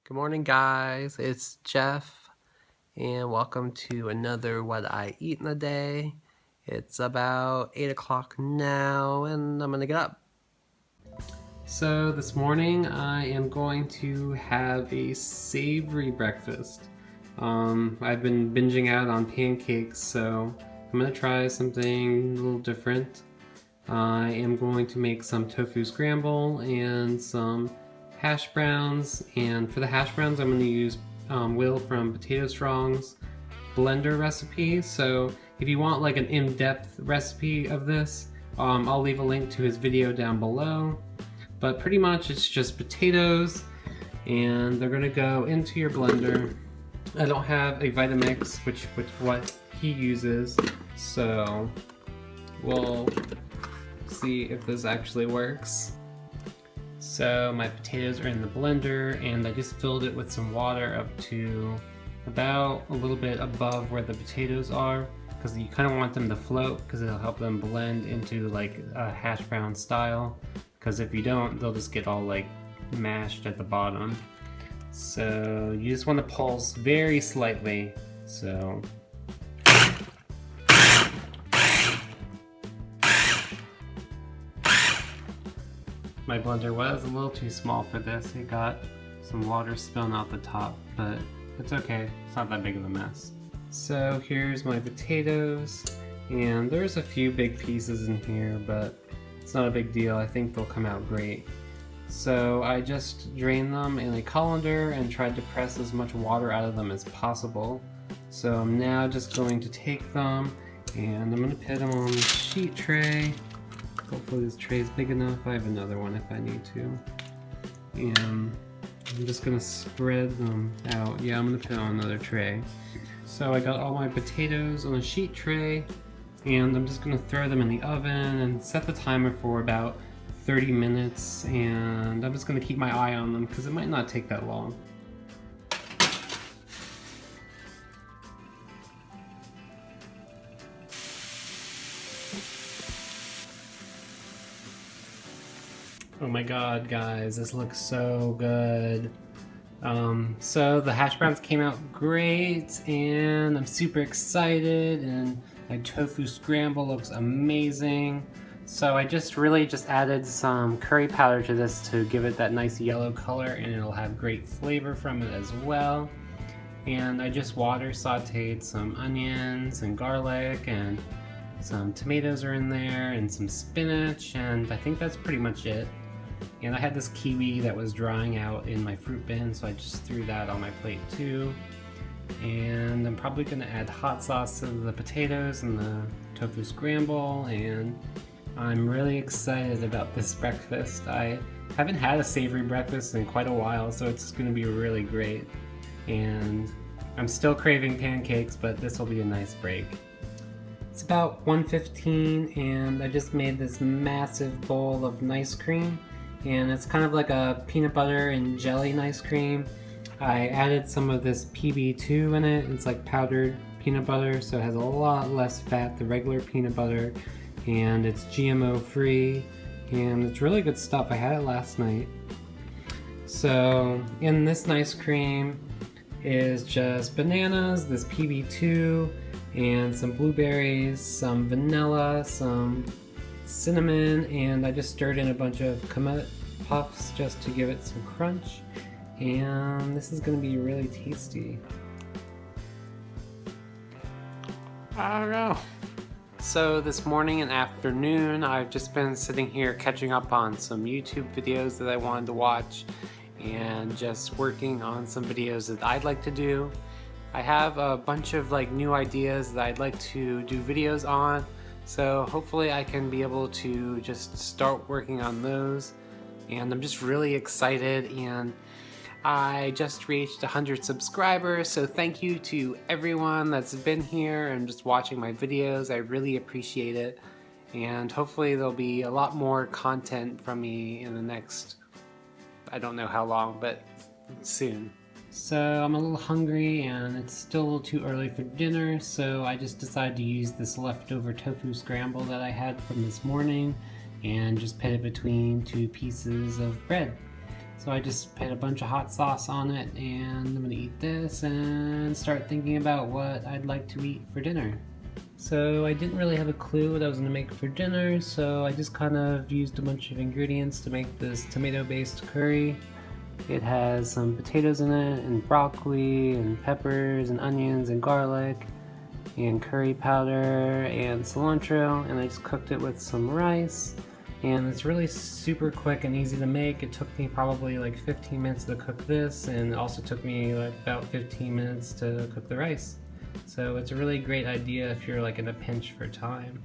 Good morning, guys. It's Jeff, and welcome to another What I Eat in a Day. It's about 8 o'clock now, and I'm gonna get up. So, this morning I am going to have a savory breakfast. I've been binging out on pancakes, so I'm gonna try something a little different. I am going to make some tofu scramble and some hash browns, and for the hash browns I'm going to use Will from Potato Strong's blender recipe. So if you want like an in-depth recipe of this, I'll leave a link to his video down below. But pretty much it's just potatoes, and they're going to go into your blender. I don't have a Vitamix, which what he uses, so we'll see if this actually works. So my potatoes are in the blender, and I just filled it with some water up to about a little bit above where the potatoes are, because you kind of want them to float because it'll help them blend into like a hash brown style, because if you don't, they'll just get all like mashed at the bottom. So you just want to pulse very slightly. So my blender was a little too small for this. It got some water spilling out the top, but it's okay. It's not that big of a mess. So here's my potatoes, and there's a few big pieces in here, but it's not a big deal. I think they'll come out great. So I just drained them in a colander and tried to press as much water out of them as possible. So I'm now just going to take them, and I'm going to put them on the sheet tray. Hopefully this tray is big enough. I have another one if I need to. And I'm just gonna spread them out. Yeah, I'm gonna put it on another tray. So I got all my potatoes on a sheet tray, and I'm just gonna throw them in the oven and set the timer for about 30 minutes. And I'm just gonna keep my eye on them because it might not take that long. Oh my god, guys, this looks so good. So the hash browns came out great, and I'm super excited, and my tofu scramble looks amazing. So I just added some curry powder to this to give it that nice yellow color, and it'll have great flavor from it as well. And I just water sautéed some onions and garlic, and some tomatoes are in there, and some spinach, and I think that's pretty much it. And I had this kiwi that was drying out in my fruit bin, so I just threw that on my plate too. And I'm probably going to add hot sauce to the potatoes and the tofu scramble, and I'm really excited about this breakfast. I haven't had a savory breakfast in quite a while, so it's going to be really great. And I'm still craving pancakes, but this will be a nice break. It's about 1:15, and I just made this massive bowl of nice cream, and it's kind of like a peanut butter and jelly nice cream. I added some of this PB2 in it. It's like powdered peanut butter, so it has a lot less fat than regular peanut butter, and it's GMO free, and it's really good stuff. I had it last night. So in this nice cream is just bananas, this PB2, and some blueberries, some vanilla, some cinnamon, and I just stirred in a bunch of kamut puffs just to give it some crunch, and this is going to be really tasty. I don't know. So this morning and afternoon I've just been sitting here catching up on some YouTube videos that I wanted to watch, and just working on some videos that I'd like to do. I have a bunch of like new ideas that I'd like to do videos on, so hopefully I can be able to just start working on those. And I'm just really excited, and I just reached 100 subscribers, so thank you to everyone that's been here and just watching my videos. I really appreciate it, and hopefully there'll be a lot more content from me in the next, I don't know how long, but soon. So I'm a little hungry, and it's still a little too early for dinner, so I just decided to use this leftover tofu scramble that I had from this morning and just put it between two pieces of bread. So I just put a bunch of hot sauce on it, and I'm gonna eat this and start thinking about what I'd like to eat for dinner. So I didn't really have a clue what I was gonna make for dinner, so I just kind of used a bunch of ingredients to make this tomato-based curry. It has some potatoes in it, and broccoli, and peppers, and onions, and garlic, and curry powder, and cilantro, and I just cooked it with some rice. And it's really super quick and easy to make. It took me probably like 15 minutes to cook this, and it also took me like about 15 minutes to cook the rice. So it's a really great idea if you're like in a pinch for time.